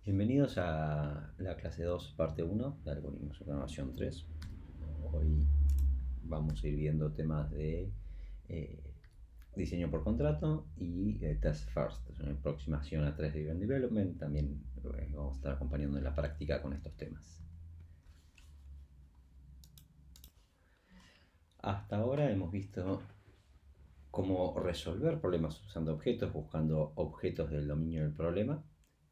Bienvenidos a la clase 2, parte 1 de Algoritmos de Programación 3. Hoy vamos a ir viendo temas de eh, diseño por contrato y test first, es una aproximación a 3D Driven Development. También vamos a estar acompañando en la práctica con estos temas. Hasta ahora hemos visto cómo resolver problemas usando objetos, buscando objetos del dominio del problema,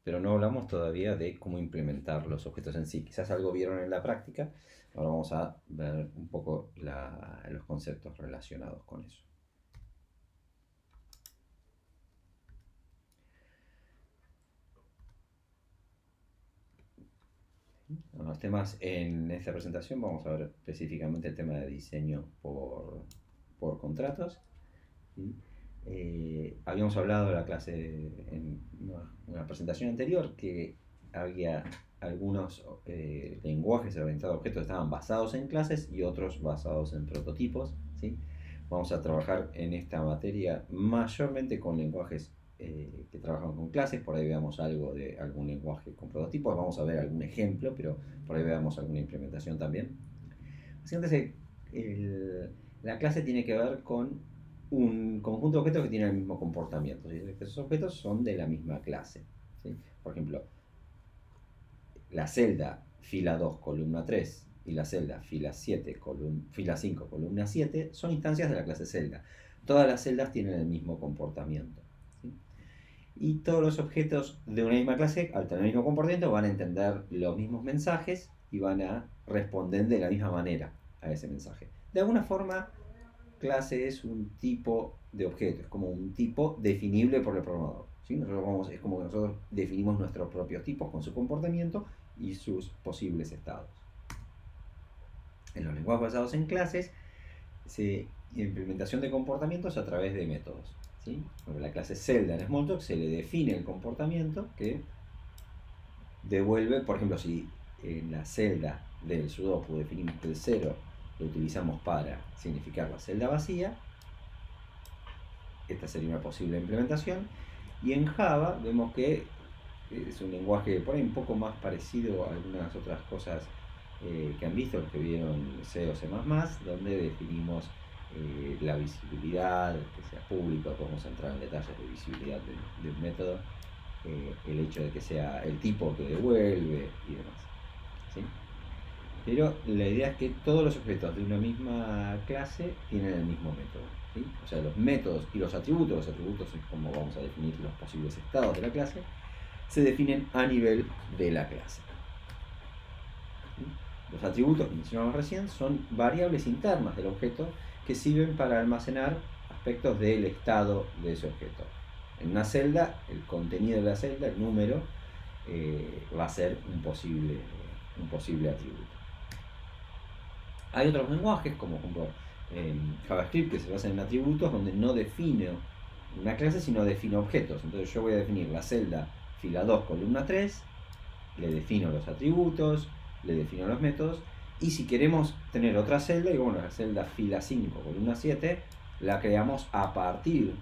pero no hablamos todavía de cómo implementar los objetos en sí. Quizás algo vieron en la práctica, ahora vamos a ver un poco los conceptos relacionados con eso. Los temas en esta presentación vamos a ver específicamente el tema de diseño por contratos. ¿Sí? Habíamos hablado en la clase, en una presentación anterior, que había algunos lenguajes orientados a objetos que estaban basados en clases y otros basados en prototipos. ¿Sí? Vamos a trabajar en esta materia mayormente con lenguajes que trabajan con clases. Por ahí veamos algo de algún lenguaje con prototipos, vamos a ver algún ejemplo, pero por ahí veamos alguna implementación también. Básicamente, la clase tiene que ver con un conjunto de objetos que tienen el mismo comportamiento. ¿Sí? Esos objetos son de la misma clase. ¿Sí? Por ejemplo, la celda fila 2, columna 3 y la celda fila 5, columna 7 son instancias de la clase celda. Todas las celdas tienen el mismo comportamiento. ¿Sí? Y todos los objetos de una misma clase, al tener el mismo comportamiento, van a entender los mismos mensajes y van a responder de la misma manera a ese mensaje. De alguna forma, clase es un tipo de objeto, es como un tipo definible por el programador. ¿Sí? Es como que nosotros definimos nuestros propios tipos con su comportamiento y sus posibles estados. En los lenguajes basados en clases, implementación de comportamientos a través de métodos. ¿Sí? Por la clase celda en Smalltalk se le define el comportamiento que devuelve, por ejemplo, si en la celda del sudoku definimos que el 0 lo utilizamos para significar la celda vacía, esta sería una posible implementación. Y en Java vemos que es un lenguaje por ahí un poco más parecido a algunas otras cosas que han visto, los que vieron C o C++, donde definimos la visibilidad, que sea público, podemos entrar en detalles de visibilidad de un método, el hecho de que sea el tipo que devuelve y demás. ¿Sí? Pero la idea es que todos los objetos de una misma clase tienen el mismo método. ¿Sí? O sea, los métodos y los atributos es como vamos a definir los posibles estados de la clase, se definen a nivel de la clase. ¿Sí? Los atributos que mencionamos recién son variables internas del objeto que sirven para almacenar aspectos del estado de ese objeto. En una celda, el contenido de la celda, el número, va a ser un posible atributo. Hay otros lenguajes, como por ejemplo JavaScript, que se basa en atributos, donde no define una clase, sino define objetos. Entonces yo voy a definir la celda fila 2, columna 3, le defino los atributos, le defino los métodos, y si queremos tener otra celda, digo, bueno, la celda fila 5, columna 7, la creamos a partir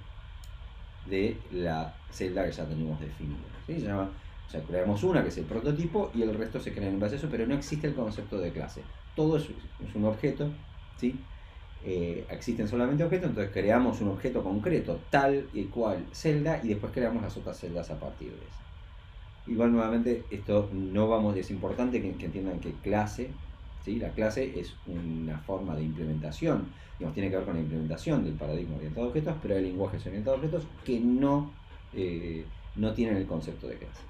de la celda que ya tenemos definida. ¿Sí? O sea, creamos una que es el prototipo y el resto se crea en base a eso, pero no existe el concepto de clase. Todo es un objeto, ¿sí? Existen solamente objetos, entonces creamos un objeto concreto, tal y cual celda, y después creamos las otras celdas a partir de eso. Igual nuevamente, esto es importante que entiendan que clase, ¿sí? La clase es una forma de implementación, digamos, tiene que ver con la implementación del paradigma orientado a objetos, pero hay lenguajes orientados a objetos que no tienen el concepto de clase.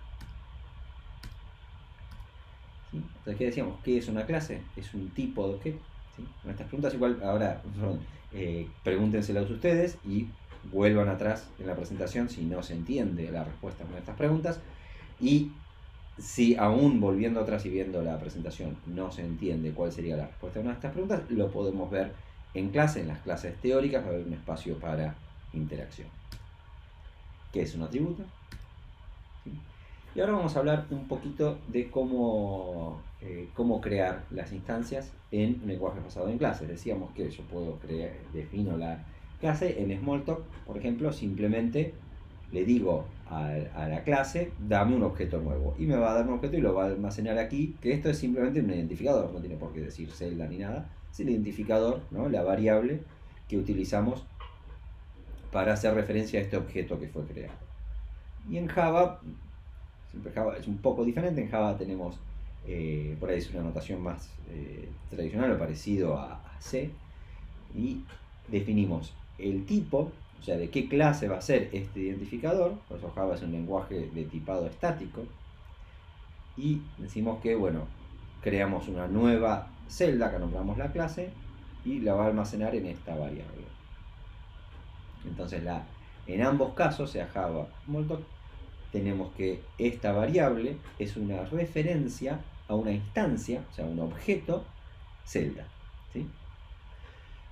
¿Sí? Entonces, ¿qué decíamos? ¿Qué es una clase? Es un tipo de objeto. ¿Sí? Con estas preguntas igual ahora pregúntenselas ustedes y vuelvan atrás en la presentación si no se entiende la respuesta con estas preguntas. Y si aún volviendo atrás y viendo la presentación no se entiende cuál sería la respuesta a una de estas preguntas, lo podemos ver en clase, en las clases teóricas va a haber un espacio para interacción. ¿Qué es un atributo? ¿Sí? Y ahora vamos a hablar un poquito de cómo crear las instancias en un lenguaje basado en clases. Decíamos que yo defino la clase en Smalltalk, por ejemplo, simplemente le digo a la clase, dame un objeto nuevo. Y me va a dar un objeto y lo va a almacenar aquí, que esto es simplemente un identificador, no tiene por qué decir celda ni nada. Es el identificador, ¿no? La variable que utilizamos para hacer referencia a este objeto que fue creado. Y en Java, siempre Java es un poco diferente. En Java tenemos, por ahí es una notación más tradicional o parecido a C, y definimos el tipo, o sea, de qué clase va a ser este identificador. Por eso Java es un lenguaje de tipado estático. Y decimos que, bueno, creamos una nueva celda, que nombramos la clase, y la va a almacenar en esta variable. Entonces, en ambos casos, sea Java o Smalltalk, tenemos que esta variable es una referencia a una instancia, o sea, un objeto celda, ¿sí?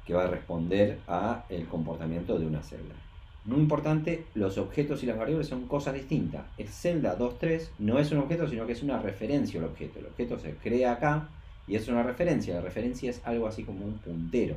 Que va a responder a el comportamiento de una celda. Muy importante, los objetos y las variables son cosas distintas. Es celda 2.3, no es un objeto, sino que es una referencia al objeto. El objeto se crea acá y es una referencia. La referencia es algo así como un puntero,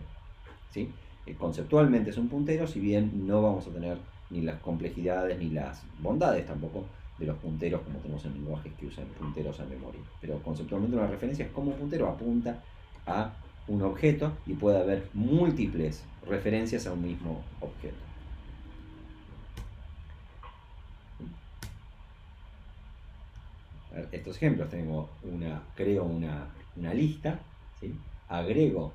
¿sí? Conceptualmente es un puntero, si bien no vamos a tener ni las complejidades ni las bondades tampoco de los punteros como tenemos en lenguajes que usan punteros a memoria. Pero conceptualmente una referencia es como un puntero, apunta a un objeto y puede haber múltiples referencias a un mismo objeto. Estos ejemplos, creo una lista, ¿sí? Agrego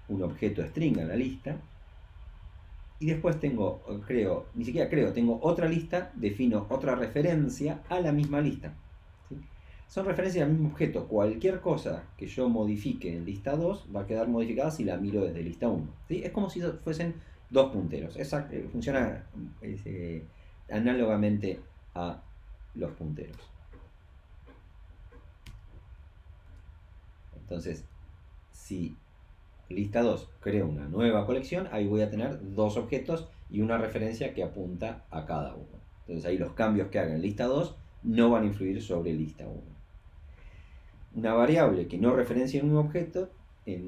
un objeto string a la lista y después tengo otra lista, defino otra referencia a la misma lista, ¿sí? Son referencias al mismo objeto. Cualquier cosa que yo modifique en lista 2 va a quedar modificada si la miro desde lista 1, ¿sí? Es como si fuesen dos punteros. Funciona análogamente a los punteros. Entonces, si lista 2 creo una nueva colección, ahí voy a tener dos objetos y una referencia que apunta a cada uno. Entonces ahí los cambios que haga en lista 2 no van a influir sobre lista 1. Una variable que no referencia en un objeto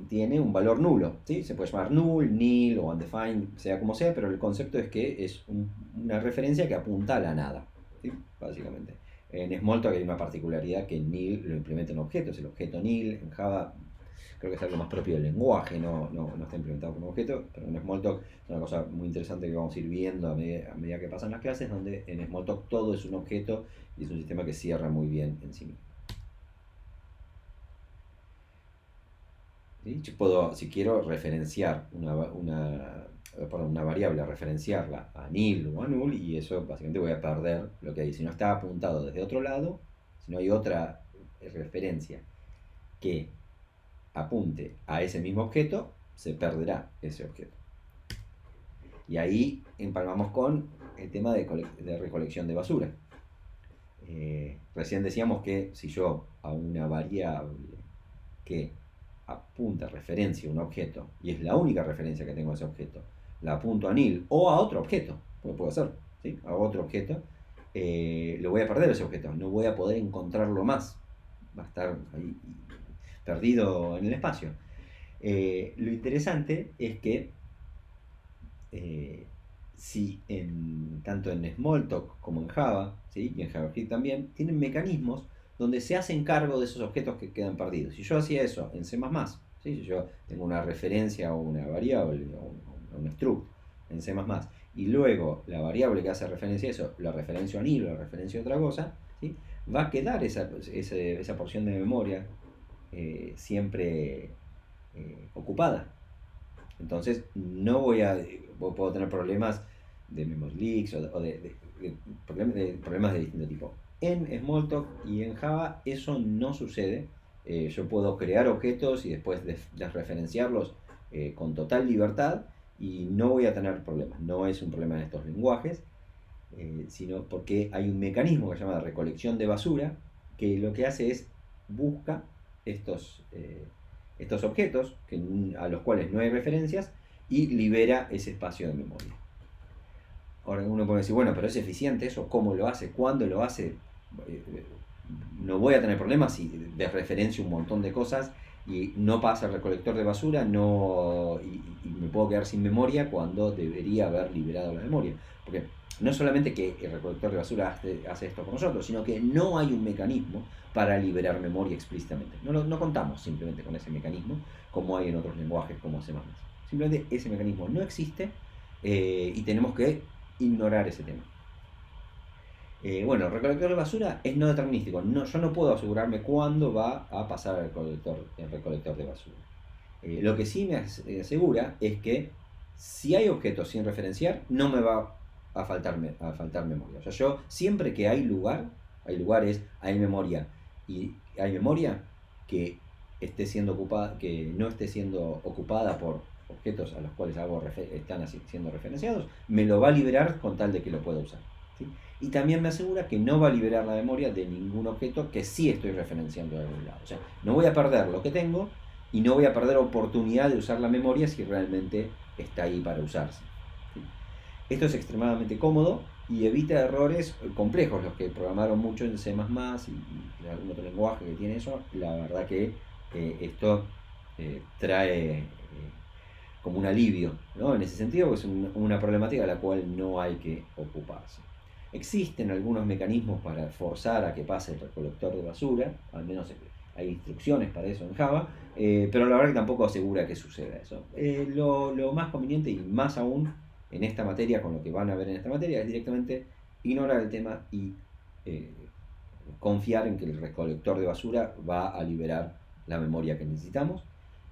tiene un valor nulo, ¿sí? Se puede llamar null, nil o undefined, sea como sea, pero el concepto es que es una referencia que apunta a la nada, ¿sí? Básicamente. En Smalltalk hay una particularidad que nil lo implementa en objetos. El objeto nil en Java creo que es algo más propio del lenguaje, no está implementado como objeto, pero en Smalltalk es una cosa muy interesante que vamos a ir viendo a medida que pasan las clases, donde en Smalltalk todo es un objeto y es un sistema que cierra muy bien en sí mismo. ¿Sí? Yo puedo, si quiero referenciar una variable, referenciarla a nil o a null, y eso básicamente voy a perder lo que hay. Si no está apuntado desde otro lado, si no hay otra referencia que apunte a ese mismo objeto, se perderá ese objeto. Y ahí empalmamos con el tema de recolección de basura. Recién decíamos que si yo a una variable que apunta, referencia a un objeto, y es la única referencia que tengo a ese objeto, la apunto a nil o a otro objeto, porque puedo hacer, ¿sí? A otro objeto, lo voy a perder ese objeto, no voy a poder encontrarlo más, va a estar ahí perdido en el espacio. Lo interesante es que si tanto en Smalltalk como en Java, ¿sí? Y en JavaScript también, tienen mecanismos donde se hacen cargo de esos objetos que quedan perdidos. Si yo hacía eso en C++, ¿sí? Si yo tengo una referencia a una variable o un struct en C++, y luego la variable que hace referencia a eso, la referencio a nil o la referencia a otra cosa, ¿sí? Va a quedar esa porción de memoria siempre ocupada. Entonces no puedo tener problemas de memory leaks o de problemas de distinto tipo. En Smalltalk y en Java eso no sucede. Yo puedo crear objetos y después desreferenciarlos con total libertad y no voy a tener problemas. No es un problema en estos lenguajes, sino porque hay un mecanismo que se llama recolección de basura, que lo que hace es busca estos objetos a los cuales no hay referencias y libera ese espacio de memoria. Ahora uno puede decir, bueno, pero ¿es eficiente eso? ¿Cómo lo hace? ¿Cuándo lo hace? No voy a tener problemas si desreferencio un montón de cosas y no pasa el recolector de basura y me puedo quedar sin memoria cuando debería haber liberado la memoria. Porque no solamente que el recolector de basura hace esto por nosotros, sino que no hay un mecanismo para liberar memoria explícitamente. No contamos simplemente con ese mecanismo, como hay en otros lenguajes como C++. Simplemente ese mecanismo no existe y tenemos que ignorar ese tema. Bueno, el recolector de basura es no determinístico. Yo no puedo asegurarme cuándo va a pasar el recolector de basura. Lo que sí me asegura es que si hay objetos sin referenciar, no me va a faltar memoria. O sea, yo siempre que hay lugares, hay memoria. Y hay memoria que esté siendo ocupada, que no esté siendo ocupada por objetos a los cuales están siendo referenciados, me lo va a liberar con tal de que lo pueda usar. ¿Sí? Y también me asegura que no va a liberar la memoria de ningún objeto que sí estoy referenciando de algún lado. O sea, no voy a perder lo que tengo y no voy a perder oportunidad de usar la memoria si realmente está ahí para usarse. ¿Sí? Esto es extremadamente cómodo y evita errores complejos. Los que programaron mucho en C++ y algún otro lenguaje que tiene eso, la verdad que esto trae como un alivio, ¿no? En ese sentido, pues es una problemática de la cual no hay que ocuparse. Existen algunos mecanismos para forzar a que pase el recolector de basura, al menos hay instrucciones para eso en Java, pero la verdad que tampoco asegura que suceda eso. Lo más conveniente y más aún en esta materia, con lo que van a ver en esta materia, es directamente ignorar el tema y confiar en que el recolector de basura va a liberar la memoria que necesitamos.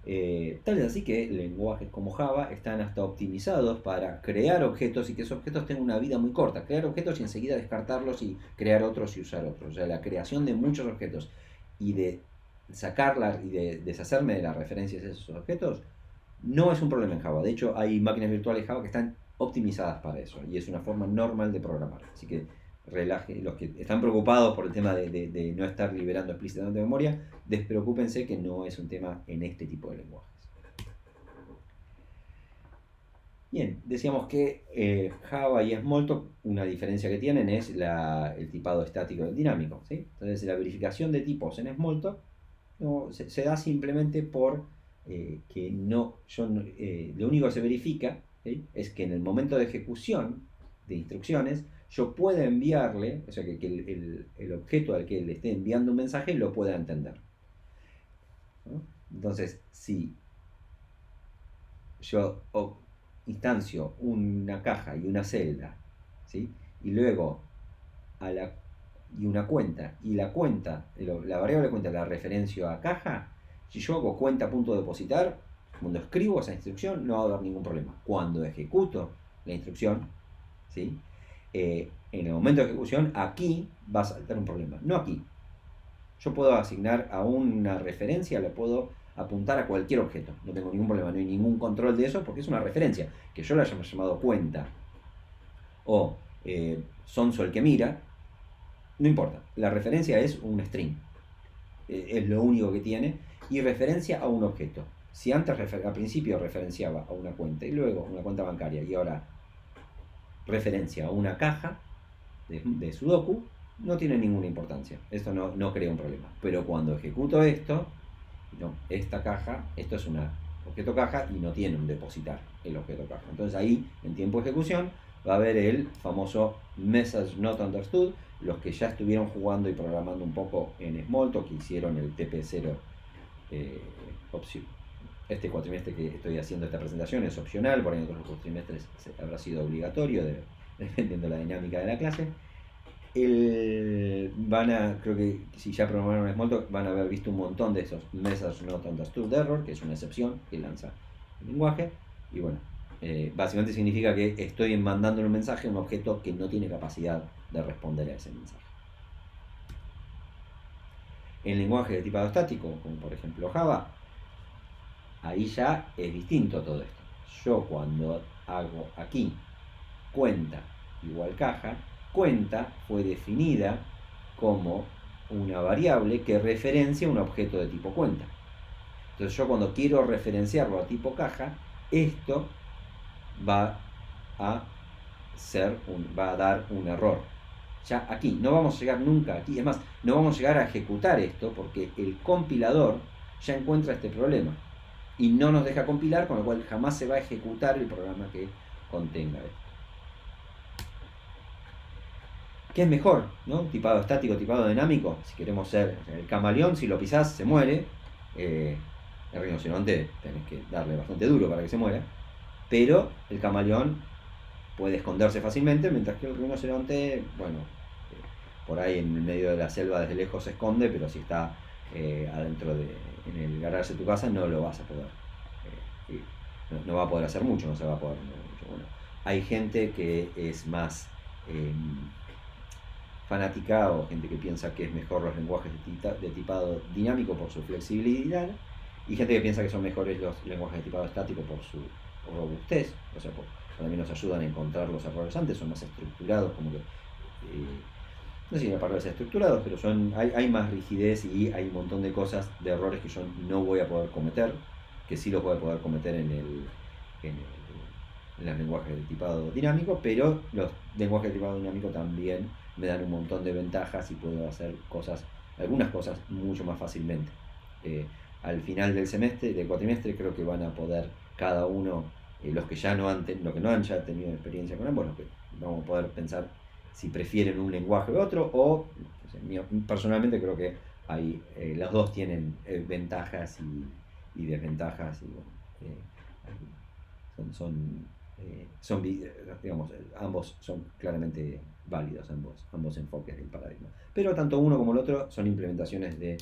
Tal es así que lenguajes como Java están hasta optimizados para crear objetos y que esos objetos tengan una vida muy corta. Crear objetos y enseguida descartarlos y crear otros y usar otros. O sea, la creación de muchos objetos y de sacarla y de deshacerme de las referencias de esos objetos no es un problema en Java. De hecho, hay máquinas virtuales Java que están optimizadas para eso y es una forma normal de programar. Así que los que están preocupados por el tema de no estar liberando explícitamente memoria, despreocúpense que no es un tema en este tipo de lenguajes. Bien, decíamos que Java y Smalltalk, una diferencia que tienen es el tipado estático del dinámico. ¿Sí? Entonces la verificación de tipos en Smalltalk se da simplemente por que lo único que se verifica, ¿sí? Es que en el momento de ejecución de instrucciones yo pueda enviarle, o sea, que el objeto al que le esté enviando un mensaje lo pueda entender. ¿No? Entonces, si yo instancio una caja y una celda, ¿sí? Y luego y una cuenta, y la variable cuenta la referencio a caja, si yo hago cuenta.depositar, cuando escribo esa instrucción no va a haber ningún problema. Cuando ejecuto la instrucción, ¿sí? En el momento de ejecución, aquí va a saltar un problema, no aquí. Yo puedo asignar a una referencia, le puedo apuntar a cualquier objeto, no tengo ningún problema, no hay ningún control de eso porque es una referencia. Que yo la haya llamado cuenta o Sonso el que mira, no importa, la referencia es un string, es lo único que tiene, y referencia a un objeto. Si antes al principio referenciaba a una cuenta y luego una cuenta bancaria y ahora referencia a una caja de Sudoku, no tiene ninguna importancia. Esto no crea un problema. Pero cuando ejecuto esto, esta caja, esto es un objeto caja y no tiene un depositar el objeto caja. Entonces ahí, en tiempo de ejecución, va a haber el famoso message not understood. Los que ya estuvieron jugando y programando un poco en Smalltalk, que hicieron el TP0 opción. Este cuatrimestre que estoy haciendo esta presentación es opcional, por ahí en otros cuatrimestres habrá sido obligatorio, dependiendo de la dinámica de la clase. Creo que si ya programaron Smalltalk, van a haber visto un montón de esos message not understood error, que es una excepción que lanza el lenguaje. Y bueno, básicamente significa que estoy mandando un mensaje a un objeto que no tiene capacidad de responder a ese mensaje. En lenguaje de tipado estático, como por ejemplo Java, ahí ya es distinto todo esto. Yo cuando hago aquí cuenta igual caja, cuenta fue definida como una variable que referencia un objeto de tipo cuenta. Entonces yo cuando quiero referenciarlo a tipo caja, esto va a dar un error. Ya aquí, no vamos a llegar nunca aquí, es más, no vamos a llegar a ejecutar esto porque el compilador ya encuentra este problema y no nos deja compilar, con lo cual jamás se va a ejecutar el programa que contenga esto. ¿Qué es mejor? ¿No? Tipado estático, tipado dinámico. Si queremos ser el camaleón, si lo pisás se muere. Eh, el rinoceronte tenés que darle bastante duro para que se muera. Pero el camaleón puede esconderse fácilmente, mientras que el rinoceronte, bueno, por ahí en el medio de la selva desde lejos se esconde, pero si está adentro en el garaje de tu casa no lo vas a poder. No va a poder hacer mucho, no se va a poder mover mucho. Bueno, hay gente que es más fanática o gente que piensa que es mejor los lenguajes de tipado dinámico por su flexibilidad y gente que piensa que son mejores los lenguajes de tipado estático por su robustez, o sea, también nos ayudan a encontrar los errores antes, son más estructurados, como que no sé si la palabra es estructurados, pero hay más rigidez y hay un montón de cosas, de errores que yo no voy a poder cometer, que sí los voy a poder cometer en los lenguajes de tipado dinámico, pero los lenguajes de tipado dinámico también me dan un montón de ventajas y puedo hacer algunas cosas mucho más fácilmente. Al final del semestre, del cuatrimestre, creo que van a poder cada uno, los que ya no han ya tenido experiencia con ambos, los que vamos a poder pensar si prefieren un lenguaje u otro, o personalmente creo que los dos tienen ventajas y desventajas, y bueno, digamos, ambos son claramente válidos, ambos enfoques del paradigma. Pero tanto uno como el otro son implementaciones de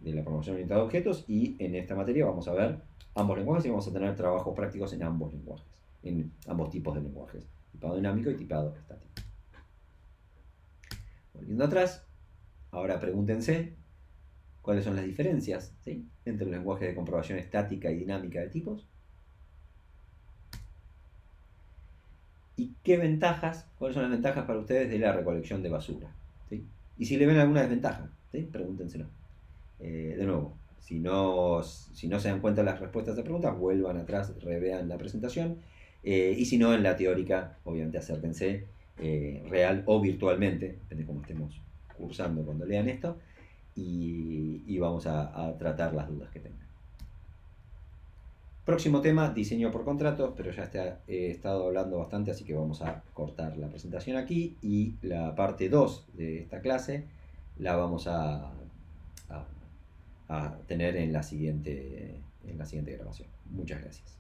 la programación orientada a objetos, y en esta materia vamos a ver ambos lenguajes y vamos a tener trabajos prácticos en ambos lenguajes, en ambos tipos de lenguajes, tipado dinámico y tipado estático. Volviendo atrás, ahora pregúntense cuáles son las diferencias, ¿sí?, entre los lenguajes de comprobación estática y dinámica de tipos. ¿Y cuáles son las ventajas para ustedes de la recolección de basura? ¿Sí? Y si le ven alguna desventaja, ¿sí?, pregúntenselo. De nuevo, si no se dan cuenta de las respuestas a las preguntas, vuelvan atrás, revean la presentación. Y si no, en la teórica, obviamente acérquense real o virtualmente, depende de cómo estemos cursando cuando lean esto, y vamos a tratar las dudas que tengan. Próximo tema, diseño por contratos, pero ya he estado hablando bastante, así que vamos a cortar la presentación aquí, y la parte 2 de esta clase la vamos a tener en la siguiente grabación. Muchas gracias.